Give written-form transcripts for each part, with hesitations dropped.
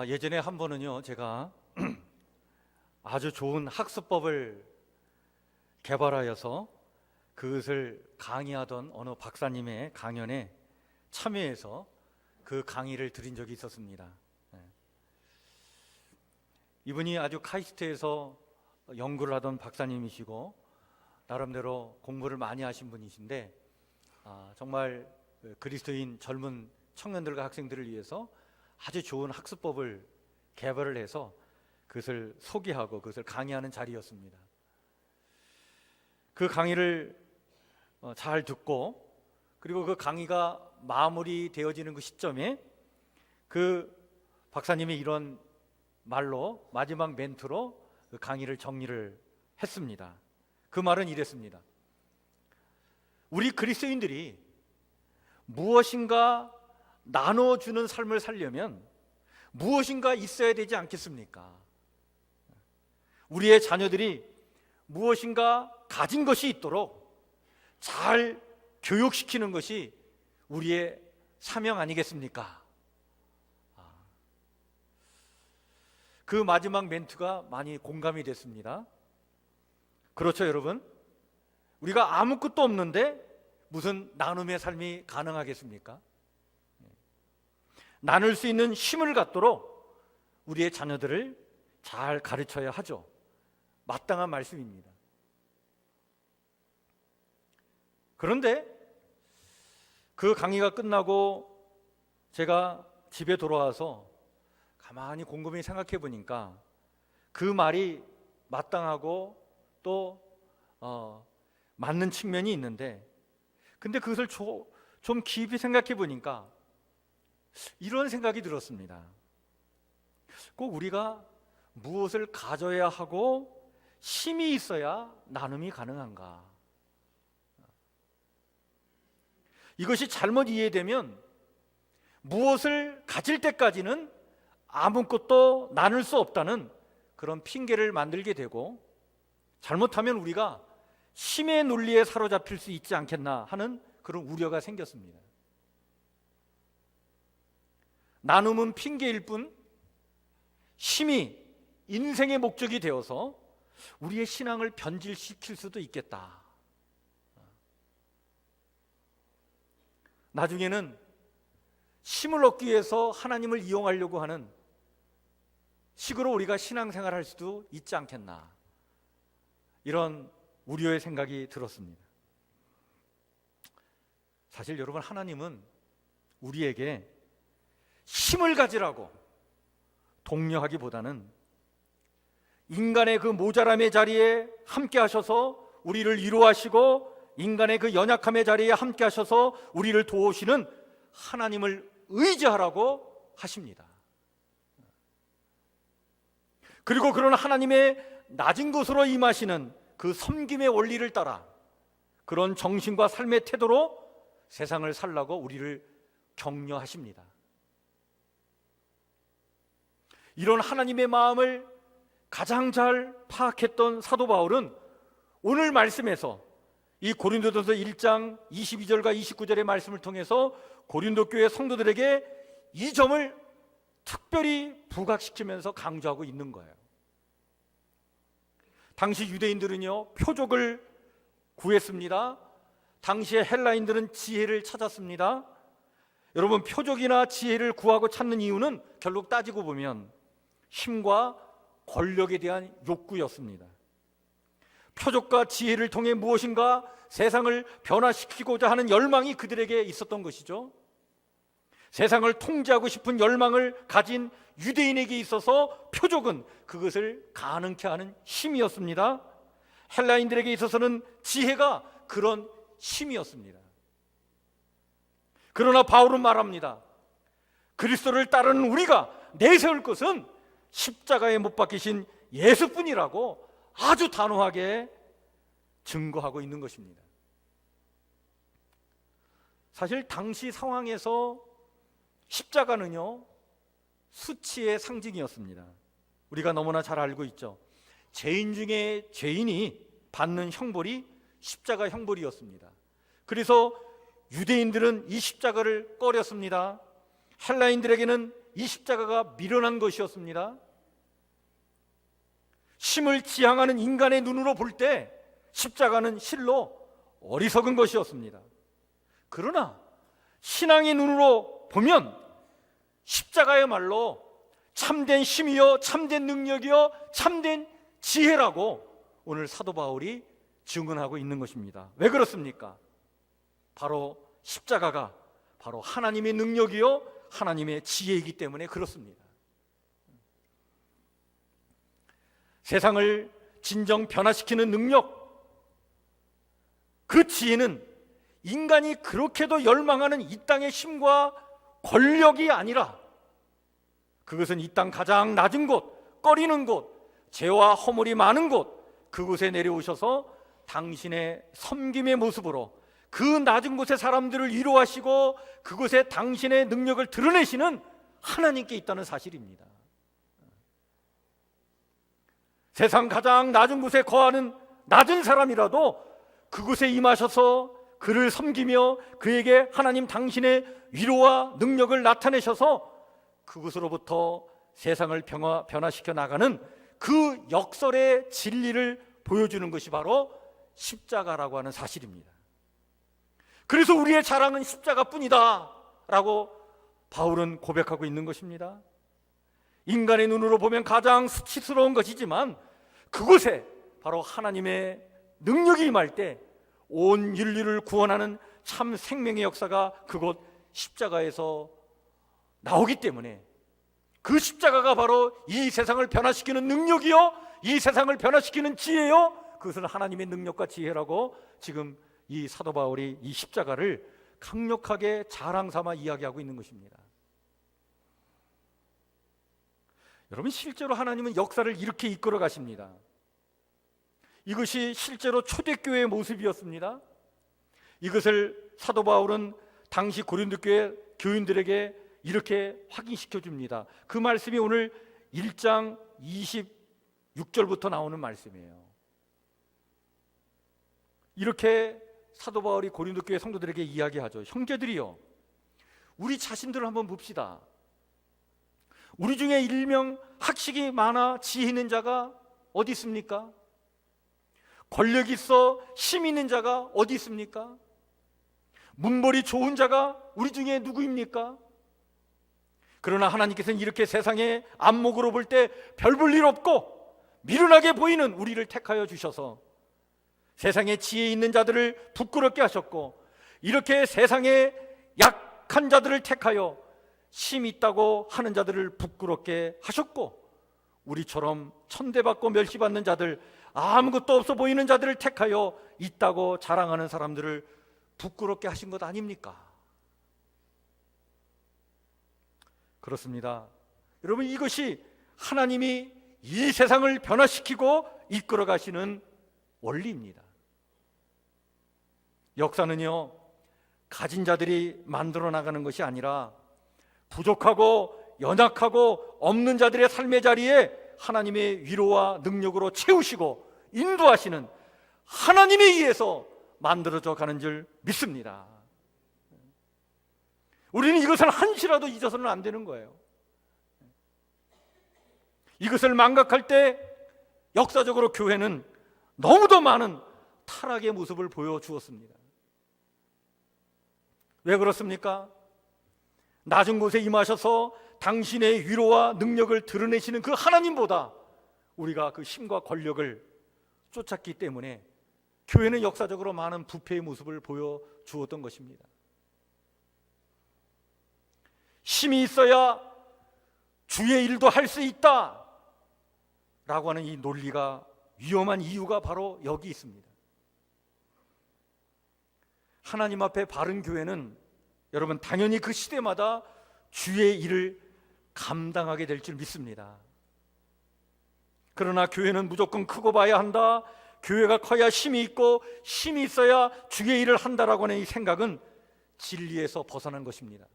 예전에 한 번은요, 제가 아주 좋은 학습법을 개발하여서 그것을 강의하던 어느 박사님의 강연에 참여해서 그 강의를 드린 적이 있었습니다. 이분이 아주 카이스트에서 연구를 하던 박사님이시고 나름대로 공부를 많이 하신 분이신데 정말 그리스도인 젊은 청년들과 학생들을 위해서 아주 좋은 학습법을 개발을 해서 그것을 소개하고 그것을 강의하는 자리였습니다. 그 강의를 잘 듣고 그리고 그 강의가 마무리되어지는 그 시점에 그 박사님이 이런 말로 마지막 멘트로 그 강의를 정리를 했습니다. 그 말은 이랬습니다. 우리 그리스도인들이 무엇인가 나눠주는 삶을 살려면 무엇인가 있어야 되지 않겠습니까? 우리의 자녀들이 무엇인가 가진 것이 있도록 잘 교육시키는 것이 우리의 사명 아니겠습니까? 그 마지막 멘트가 많이 공감이 됐습니다. 그렇죠, 여러분? 우리가 아무것도 없는데 무슨 나눔의 삶이 가능하겠습니까? 나눌 수 있는 힘을 갖도록 우리의 자녀들을 잘 가르쳐야 하죠. 마땅한 말씀입니다. 그런데 그 강의가 끝나고 제가 집에 돌아와서 가만히 곰곰이 생각해 보니까 그 말이 마땅하고 또 맞는 측면이 있는데, 근데 그것을 좀 깊이 생각해 보니까 이런 생각이 들었습니다. 꼭 우리가 무엇을 가져야 하고 힘이 있어야 나눔이 가능한가? 이것이 잘못 이해되면 무엇을 가질 때까지는 아무것도 나눌 수 없다는 그런 핑계를 만들게 되고, 잘못하면 우리가 힘의 논리에 사로잡힐 수 있지 않겠나 하는 그런 우려가 생겼습니다. 나눔은 핑계일 뿐 힘이 인생의 목적이 되어서 우리의 신앙을 변질시킬 수도 있겠다. 나중에는 힘을 얻기 위해서 하나님을 이용하려고 하는 식으로 우리가 신앙생활할 수도 있지 않겠나, 이런 우려의 생각이 들었습니다. 사실 여러분, 하나님은 우리에게 힘을 가지라고 독려하기보다는 인간의 그 모자람의 자리에 함께 하셔서 우리를 위로하시고 인간의 그 연약함의 자리에 함께 하셔서 우리를 도우시는 하나님을 의지하라고 하십니다. 그리고 그런 하나님의 낮은 곳으로 임하시는 그 섬김의 원리를 따라 그런 정신과 삶의 태도로 세상을 살라고 우리를 격려하십니다. 이런 하나님의 마음을 가장 잘 파악했던 사도 바울은 오늘 말씀에서 이 고린도전서 1장 22절과 29절의 말씀을 통해서 고린도 교회 성도들에게 이 점을 특별히 부각시키면서 강조하고 있는 거예요. 당시 유대인들은요, 표적을 구했습니다. 당시에 헬라인들은 지혜를 찾았습니다. 여러분, 표적이나 지혜를 구하고 찾는 이유는 결국 따지고 보면 힘과 권력에 대한 욕구였습니다. 표적과 지혜를 통해 무엇인가 세상을 변화시키고자 하는 열망이 그들에게 있었던 것이죠. 세상을 통제하고 싶은 열망을 가진 유대인에게 있어서 표적은 그것을 가능케 하는 힘이었습니다. 헬라인들에게 있어서는 지혜가 그런 힘이었습니다. 그러나 바울은 말합니다. 그리스도를 따르는 우리가 내세울 것은 십자가에 못 박히신 예수뿐이라고 아주 단호하게 증거하고 있는 것입니다. 사실 당시 상황에서 십자가는요, 수치의 상징이었습니다. 우리가 너무나 잘 알고 있죠. 죄인 중에 죄인이 받는 형벌이 십자가 형벌이었습니다. 그래서 유대인들은 이 십자가를 꺼렸습니다. 헬라인들에게는 이 십자가가 미련한 것이었습니다. 심을 지향하는 인간의 눈으로 볼 때 십자가는 실로 어리석은 것이었습니다. 그러나 신앙의 눈으로 보면 십자가야말로 참된 힘이요, 참된 능력이요, 참된 지혜라고 오늘 사도 바울이 증언하고 있는 것입니다. 왜 그렇습니까? 바로 십자가가 바로 하나님의 능력이요, 하나님의 지혜이기 때문에 그렇습니다. 세상을 진정 변화시키는 능력, 그 지혜는 인간이 그렇게도 열망하는 이 땅의 힘과 권력이 아니라 그것은 이 땅 가장 낮은 곳, 꺼리는 곳, 죄와 허물이 많은 곳, 그곳에 내려오셔서 당신의 섬김의 모습으로 그 낮은 곳의 사람들을 위로하시고 그곳에 당신의 능력을 드러내시는 하나님께 있다는 사실입니다. 세상 가장 낮은 곳에 거하는 낮은 사람이라도 그곳에 임하셔서 그를 섬기며 그에게 하나님 당신의 위로와 능력을 나타내셔서 그곳으로부터 세상을 변화시켜 나가는 그 역설의 진리를 보여주는 것이 바로 십자가라고 하는 사실입니다. 그래서 우리의 자랑은 십자가뿐이다 라고 바울은 고백하고 있는 것입니다. 인간의 눈으로 보면 가장 수치스러운 것이지만 그곳에 바로 하나님의 능력이 임할 때 온 인류를 구원하는 참 생명의 역사가 그곳 십자가에서 나오기 때문에 그 십자가가 바로 이 세상을 변화시키는 능력이요, 이 세상을 변화시키는 지혜요, 그것은 하나님의 능력과 지혜라고 지금 이 사도 바울이 이 십자가를 강력하게 자랑 삼아 이야기하고 있는 것입니다. 여러분, 실제로 하나님은 역사를 이렇게 이끌어 가십니다. 이것이 실제로 초대교회의 모습이었습니다. 이것을 사도 바울은 당시 고린도 교회 교인들에게 이렇게 확인시켜 줍니다. 그 말씀이 오늘 1장 26절부터 나오는 말씀이에요. 이렇게 사도 바울이 고린도 교회 성도들에게 이야기하죠. 형제들이요, 우리 자신들을 한번 봅시다. 우리 중에 일명 학식이 많아 지혜 있는 자가 어디 있습니까? 권력 있어 힘 있는 자가 어디 있습니까? 문벌이 좋은 자가 우리 중에 누구입니까? 그러나 하나님께서는 이렇게 세상의 안목으로 볼 때 별 볼 일 없고 미련하게 보이는 우리를 택하여 주셔서 세상에 지혜 있는 자들을 부끄럽게 하셨고, 이렇게 세상에 약한 자들을 택하여 힘 있다고 하는 자들을 부끄럽게 하셨고, 우리처럼 천대받고 멸시받는 자들, 아무것도 없어 보이는 자들을 택하여 있다고 자랑하는 사람들을 부끄럽게 하신 것 아닙니까? 그렇습니다. 여러분, 이것이 하나님이 이 세상을 변화시키고 이끌어 가시는 원리입니다. 역사는요, 가진 자들이 만들어 나가는 것이 아니라 부족하고 연약하고 없는 자들의 삶의 자리에 하나님의 위로와 능력으로 채우시고 인도하시는 하나님에 의해서 만들어져 가는 줄 믿습니다. 우리는 이것을 한시라도 잊어서는 안 되는 거예요. 이것을 망각할 때 역사적으로 교회는 너무도 많은 타락의 모습을 보여주었습니다. 왜 그렇습니까? 낮은 곳에 임하셔서 당신의 위로와 능력을 드러내시는 그 하나님보다 우리가 그 힘과 권력을 쫓았기 때문에 교회는 역사적으로 많은 부패의 모습을 보여주었던 것입니다. 힘이 있어야 주의 일도 할 수 있다 라고 하는 이 논리가 위험한 이유가 바로 여기 있습니다. 하나님 앞에 바른 교회는 여러분 당연히 그 시대마다 주의 일을 감당하게 될 줄 믿습니다. 그러나 교회는 무조건 크고 봐야 한다, 교회가 커야 힘이 있고 힘이 있어야 주의 일을 한다라고 하는 이 생각은 진리에서 벗어난 것입니다.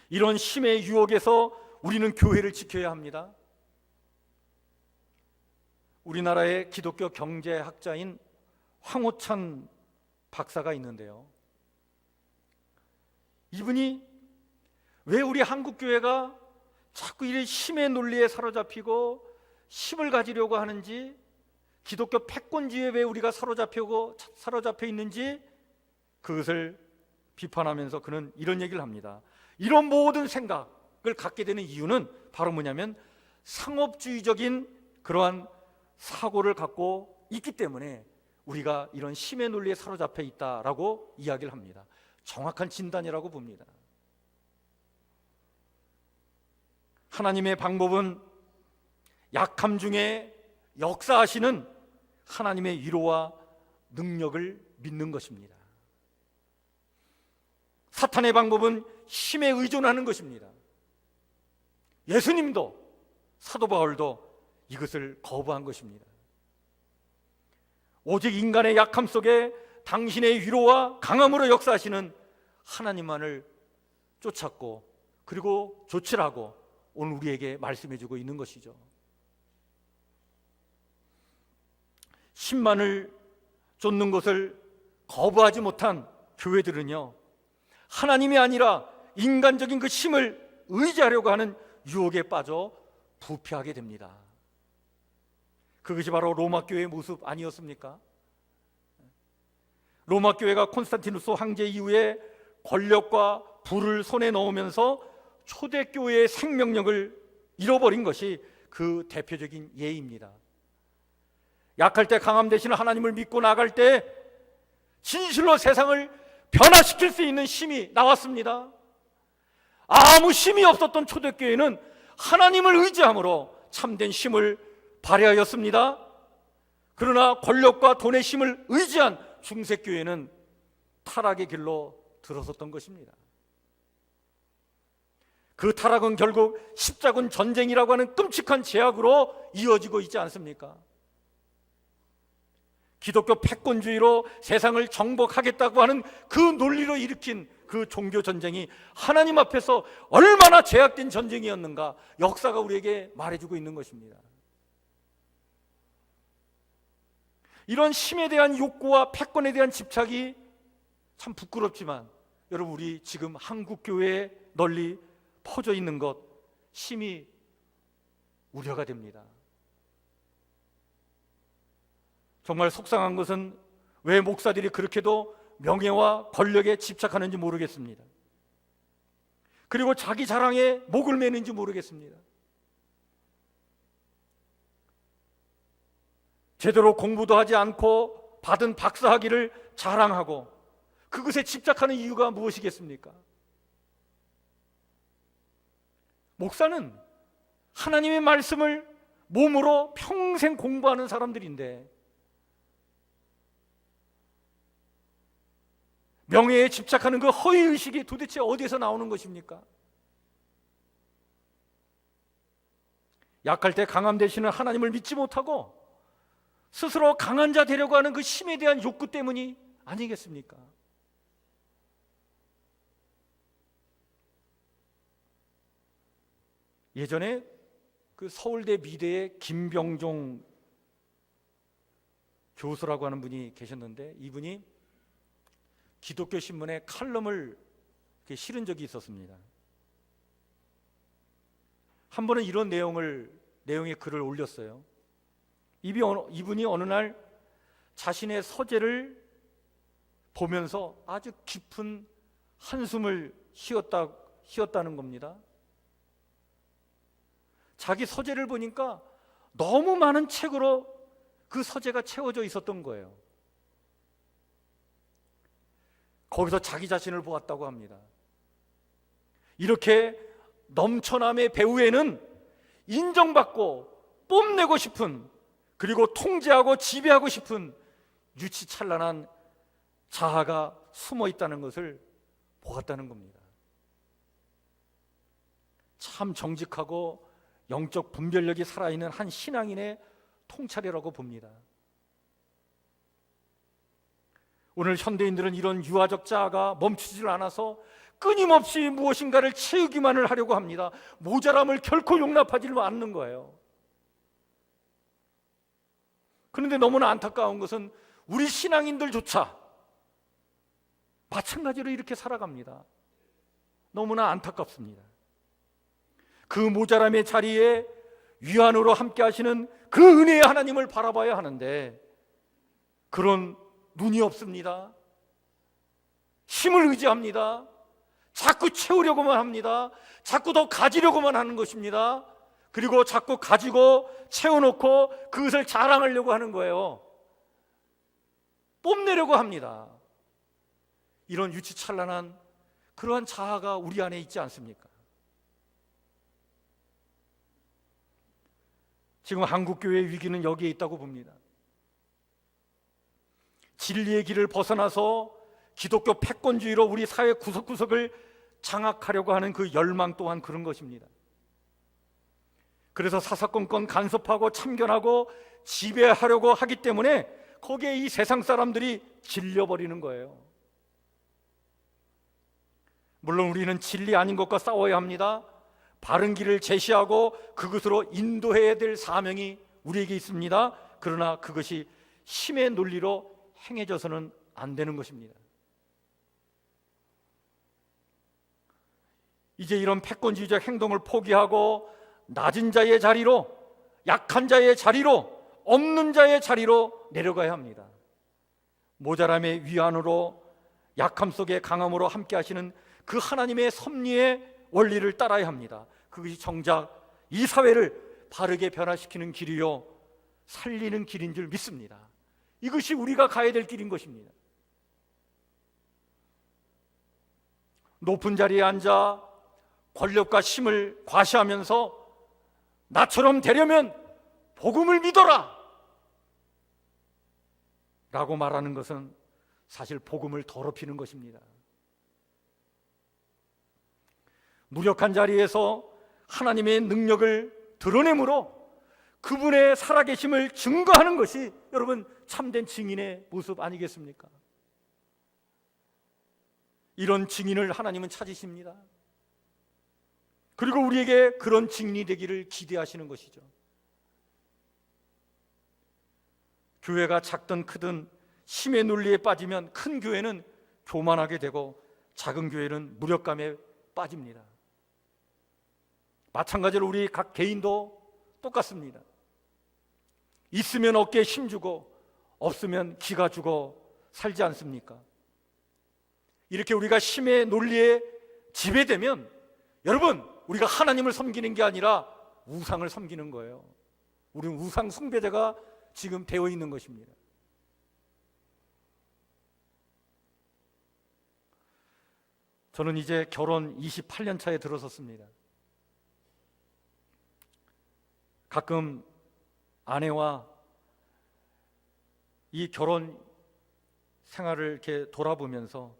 이런 힘의 유혹에서 우리는 교회를 지켜야 합니다. 우리나라의 기독교 경제학자인 황호찬 박사가 있는데요, 이분이 왜 우리 한국 교회가 자꾸 이 힘의 논리에 사로잡히고 힘을 가지려고 하는지, 기독교 패권주의에 왜 우리가 사로잡혀 있는지 그것을 비판하면서 그는 이런 얘기를 합니다. 이런 모든 생각을 갖게 되는 이유는 바로 뭐냐면 상업주의적인 그러한 사고를 갖고 있기 때문에 우리가 이런 힘의 논리에 사로잡혀 있다라고 이야기를 합니다. 정확한 진단이라고 봅니다. 하나님의 방법은 약함 중에 역사하시는 하나님의 위로와 능력을 믿는 것입니다. 사탄의 방법은 힘에 의존하는 것입니다. 예수님도 사도 바울도 이것을 거부한 것입니다. 오직 인간의 약함 속에 당신의 위로와 강함으로 역사하시는 하나님만을 쫓았고, 그리고 조치라고 오늘 우리에게 말씀해주고 있는 것이죠. 힘만을 쫓는 것을 거부하지 못한 교회들은요, 하나님이 아니라 인간적인 그 힘을 의지하려고 하는 유혹에 빠져 부패하게 됩니다. 그것이 바로 로마 교회의 모습 아니었습니까? 로마 교회가 콘스탄티누스 황제 이후에 권력과 부를 손에 넣으면서 초대교회의 생명력을 잃어버린 것이 그 대표적인 예입니다. 약할 때 강함 되시는 하나님을 믿고 나갈 때 진실로 세상을 변화시킬 수 있는 힘이 나왔습니다. 아무 힘이 없었던 초대교회는 하나님을 의지함으로 참된 힘을 발휘하였습니다. 그러나 권력과 돈의 힘을 의지한 중세교회는 타락의 길로 들어섰던 것입니다. 그 타락은 결국 십자군 전쟁이라고 하는 끔찍한 제약으로 이어지고 있지 않습니까? 기독교 패권주의로 세상을 정복하겠다고 하는 그 논리로 일으킨 그 종교 전쟁이 하나님 앞에서 얼마나 제약된 전쟁이었는가 역사가 우리에게 말해주고 있는 것입니다. 이런 힘에 대한 욕구와 패권에 대한 집착이 참 부끄럽지만 여러분, 우리 지금 한국 교회에 널리 퍼져 있는 것 심히 우려가 됩니다. 정말 속상한 것은 왜 목사들이 그렇게도 명예와 권력에 집착하는지 모르겠습니다. 그리고 자기 자랑에 목을 매는지 모르겠습니다. 제대로 공부도 하지 않고 받은 박사학위를 자랑하고 그것에 집착하는 이유가 무엇이겠습니까? 목사는 하나님의 말씀을 몸으로 평생 공부하는 사람들인데 명예에 집착하는 그 허위의식이 도대체 어디에서 나오는 것입니까? 약할 때 강함 되시는 하나님을 믿지 못하고 스스로 강한 자 되려고 하는 그 힘에 대한 욕구 때문이 아니겠습니까? 예전에 그 서울대 미대의 김병종 교수라고 하는 분이 계셨는데, 이분이 기독교 신문에 칼럼을 실은 적이 있었습니다. 한 번은 이런 내용의 글을 올렸어요. 이분이 어느 날 자신의 서재를 보면서 아주 깊은 한숨을 쉬었다는 겁니다. 자기 서재를 보니까 너무 많은 책으로 그 서재가 채워져 있었던 거예요. 거기서 자기 자신을 보았다고 합니다. 이렇게 넘쳐남의 배후에는 인정받고 뽐내고 싶은, 그리고 통제하고 지배하고 싶은 유치찬란한 자아가 숨어 있다는 것을 보았다는 겁니다. 참 정직하고 영적 분별력이 살아있는 한 신앙인의 통찰이라고 봅니다. 오늘 현대인들은 이런 유아적 자아가 멈추질 않아서 끊임없이 무엇인가를 채우기만을 하려고 합니다. 모자람을 결코 용납하지 않는 거예요. 그런데 너무나 안타까운 것은 우리 신앙인들조차 마찬가지로 이렇게 살아갑니다. 너무나 안타깝습니다. 그 모자람의 자리에 위안으로 함께 하시는 그 은혜의 하나님을 바라봐야 하는데 그런 눈이 없습니다. 힘을 의지합니다. 자꾸 채우려고만 합니다. 자꾸 더 가지려고만 하는 것입니다. 그리고 자꾸 가지고 채워놓고 그것을 자랑하려고 하는 거예요. 뽐내려고 합니다. 이런 유치찬란한 그러한 자아가 우리 안에 있지 않습니까? 지금 한국교회의 위기는 여기에 있다고 봅니다. 진리의 길을 벗어나서 기독교 패권주의로 우리 사회 구석구석을 장악하려고 하는 그 열망 또한 그런 것입니다. 그래서 사사건건 간섭하고 참견하고 지배하려고 하기 때문에 거기에 이 세상 사람들이 질려버리는 거예요. 물론 우리는 진리 아닌 것과 싸워야 합니다. 바른 길을 제시하고 그것으로 인도해야 될 사명이 우리에게 있습니다. 그러나 그것이 힘의 논리로 행해져서는 안 되는 것입니다. 이제 이런 패권주의적 행동을 포기하고 낮은 자의 자리로, 약한 자의 자리로, 없는 자의 자리로 내려가야 합니다. 모자람의 위안으로, 약함 속의 강함으로 함께 하시는 그 하나님의 섭리의 원리를 따라야 합니다. 그것이 정작 이 사회를 바르게 변화시키는 길이요 살리는 길인 줄 믿습니다. 이것이 우리가 가야 될 길인 것입니다. 높은 자리에 앉아 권력과 힘을 과시하면서 나처럼 되려면 복음을 믿어라 라고 말하는 것은 사실 복음을 더럽히는 것입니다. 무력한 자리에서 하나님의 능력을 드러내므로 그분의 살아계심을 증거하는 것이 여러분 참된 증인의 모습 아니겠습니까? 이런 증인을 하나님은 찾으십니다. 그리고 우리에게 그런 증인이 되기를 기대하시는 것이죠. 교회가 작든 크든 힘의 논리에 빠지면 큰 교회는 교만하게 되고 작은 교회는 무력감에 빠집니다. 마찬가지로 우리 각 개인도 똑같습니다. 있으면 어깨에 힘주고 없으면 기가 주고 살지 않습니까? 이렇게 우리가 힘의 논리에 지배되면 여러분 우리가 하나님을 섬기는 게 아니라 우상을 섬기는 거예요. 우리는 우상 숭배자가 지금 되어 있는 것입니다. 저는 이제 결혼 28년 차에 들어섰습니다. 가끔 아내와 이 결혼 생활을 이렇게 돌아보면서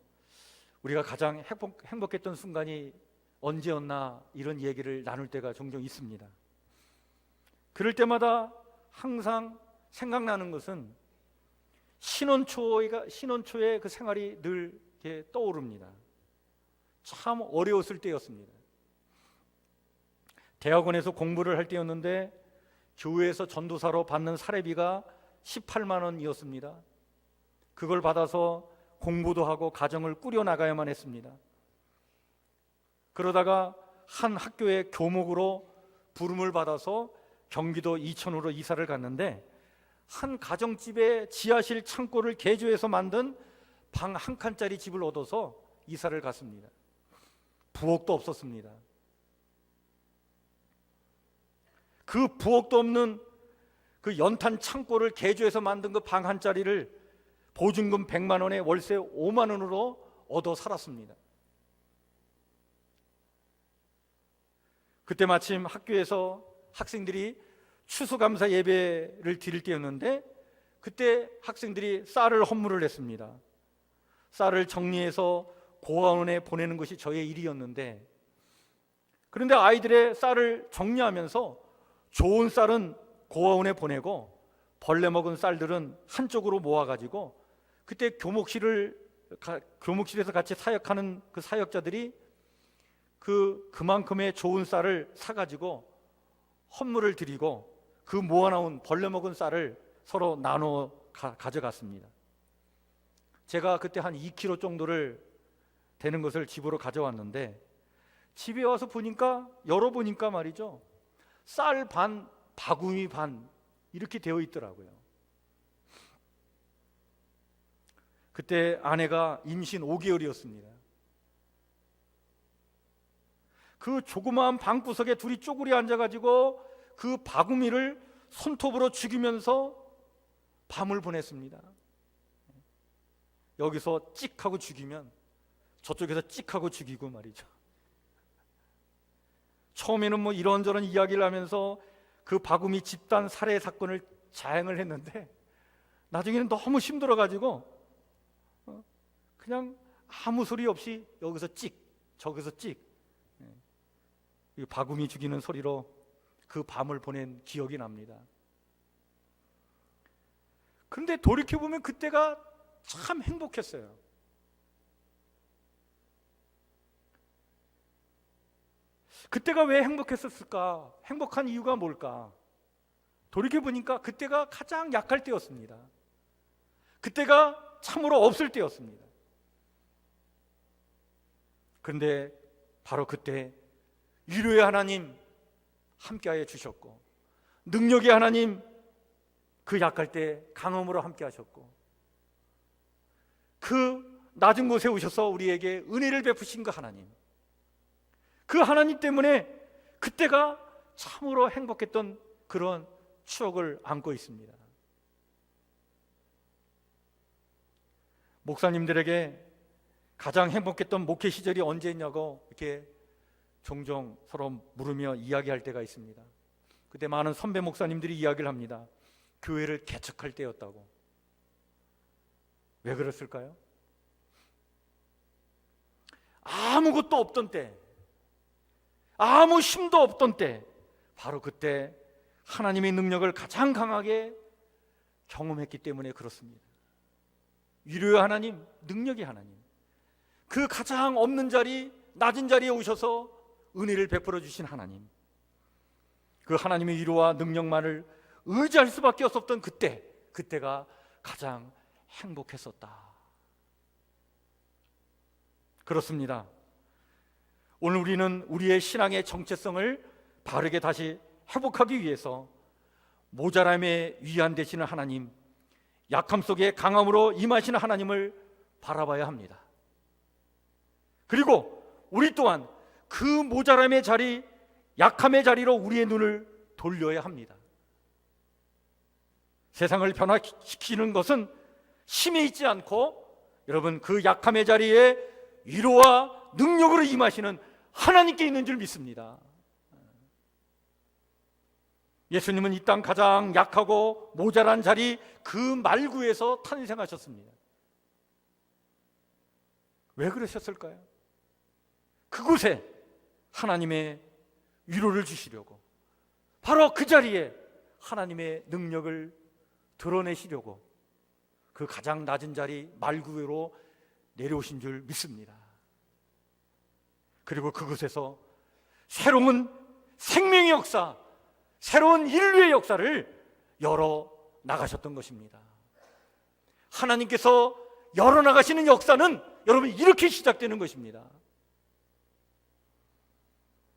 우리가 가장 행복했던 순간이 언제였나 이런 얘기를 나눌 때가 종종 있습니다. 그럴 때마다 항상 생각나는 것은 신혼초의 그 생활이 늘 이렇게 떠오릅니다. 참 어려웠을 때였습니다. 대학원에서 공부를 할 때였는데 교회에서 전도사로 받는 사례비가 18만 원이었습니다. 그걸 받아서 공부도 하고 가정을 꾸려나가야만 했습니다. 그러다가 한 학교의 교목으로 부름을 받아서 경기도 이천으로 이사를 갔는데 한 가정집의 지하실 창고를 개조해서 만든 방 한 칸짜리 집을 얻어서 이사를 갔습니다. 부엌도 없었습니다. 그 부엌도 없는 그 연탄 창고를 개조해서 만든 그 방 한 짜리를 보증금 100만 원에 월세 5만 원으로 얻어 살았습니다. 그때 마침 학교에서 학생들이 추수감사 예배를 드릴 때였는데 그때 학생들이 쌀을 헌물을 했습니다. 쌀을 정리해서 고아원에 보내는 것이 저의 일이었는데 그런데 아이들의 쌀을 정리하면서 좋은 쌀은 고아원에 보내고 벌레 먹은 쌀들은 한쪽으로 모아가지고 그때 교목실에서 같이 사역하는 그 사역자들이 그만큼의 좋은 쌀을 사가지고 헌물을 드리고 그 모아놓은 벌레 먹은 쌀을 서로 나눠 가져갔습니다. 제가 그때 한 2kg 정도를 되는 것을 집으로 가져왔는데 집에 와서 보니까, 열어보니까 말이죠, 쌀 반, 바구니 반 이렇게 되어 있더라고요. 그때 아내가 임신 5개월이었습니다. 그 조그마한 방구석에 둘이 쪼그리 앉아가지고 그 바구니를 손톱으로 죽이면서 밤을 보냈습니다. 여기서 찍 하고 죽이면 저쪽에서 찍 하고 죽이고 말이죠. 처음에는 뭐 이런저런 이야기를 하면서 그 바구니 집단 살해 사건을 자행을 했는데, 나중에는 너무 힘들어가지고 그냥 아무 소리 없이 여기서 찍, 저기서 찍, 이 바구니 죽이는 소리로 그 밤을 보낸 기억이 납니다. 그런데 돌이켜보면 그때가 참 행복했어요. 그때가 왜 행복했었을까? 행복한 이유가 뭘까? 돌이켜보니까 그때가 가장 약할 때였습니다. 그때가 참으로 없을 때였습니다. 그런데 바로 그때 위로의 하나님 함께하여 주셨고, 능력의 하나님 그 약할 때 강함으로 함께하셨고, 그 낮은 곳에 오셔서 우리에게 은혜를 베푸신 그 하나님, 그 하나님 때문에 그때가 참으로 행복했던 그런 추억을 안고 있습니다. 목사님들에게 가장 행복했던 목회 시절이 언제였냐고 이렇게 종종 서로 물으며 이야기할 때가 있습니다. 그때 많은 선배 목사님들이 이야기를 합니다. 교회를 개척할 때였다고. 왜 그랬을까요? 아무것도 없던 때, 아무 힘도 없던 때, 바로 그때 하나님의 능력을 가장 강하게 경험했기 때문에 그렇습니다. 위로의 하나님, 능력의 하나님, 그 가장 없는 자리, 낮은 자리에 오셔서 은혜를 베풀어 주신 하나님, 그 하나님의 위로와 능력만을 의지할 수밖에 없었던 그때가 가장 행복했었다. 그렇습니다. 오늘 우리는 우리의 신앙의 정체성을 바르게 다시 회복하기 위해서 모자람에 위안 되시는 하나님, 약함 속에 강함으로 임하시는 하나님을 바라봐야 합니다. 그리고 우리 또한 그 모자람의 자리, 약함의 자리로 우리의 눈을 돌려야 합니다. 세상을 변화시키는 것은 힘에 있지 않고, 여러분, 그 약함의 자리에 위로와 능력으로 임하시는 하나님께 있는 줄 믿습니다. 예수님은 이 땅 가장 약하고 모자란 자리, 그 말구에서 탄생하셨습니다. 왜 그러셨을까요? 그곳에 하나님의 위로를 주시려고, 바로 그 자리에 하나님의 능력을 드러내시려고 그 가장 낮은 자리 말구로 내려오신 줄 믿습니다. 그리고 그곳에서 새로운 생명의 역사, 새로운 인류의 역사를 열어 나가셨던 것입니다. 하나님께서 열어 나가시는 역사는 여러분 이렇게 시작되는 것입니다.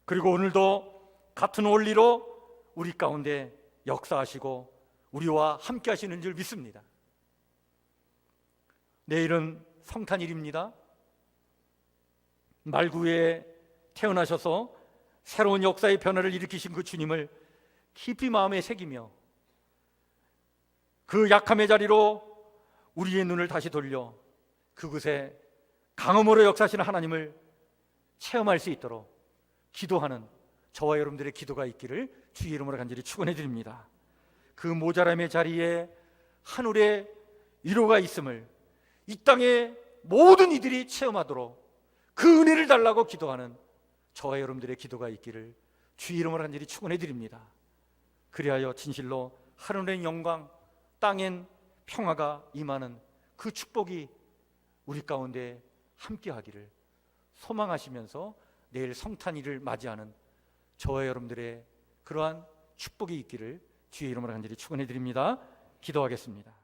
그리고 오늘도 같은 원리로 우리 가운데 역사하시고 우리와 함께 하시는 줄 믿습니다. 내일은 성탄일입니다. 말구에 태어나셔서 새로운 역사의 변화를 일으키신 그 주님을 깊이 마음에 새기며 그 약함의 자리로 우리의 눈을 다시 돌려 그곳에 강함으로 역사하시는 하나님을 체험할 수 있도록 기도하는 저와 여러분들의 기도가 있기를 주의 이름으로 간절히 축원해 드립니다. 그 모자람의 자리에 하늘의 위로가 있음을 이 땅의 모든 이들이 체험하도록 그 은혜를 달라고 기도하는 저와 여러분들의 기도가 있기를 주의 이름으로 간절히 축원해 드립니다. 그리하여 진실로 하늘의 영광, 땅엔 평화가 임하는 그 축복이 우리 가운데 함께하기를 소망하시면서 내일 성탄일을 맞이하는 저와 여러분들의 그러한 축복이 있기를 주의 이름으로 간절히 축원해 드립니다. 기도하겠습니다.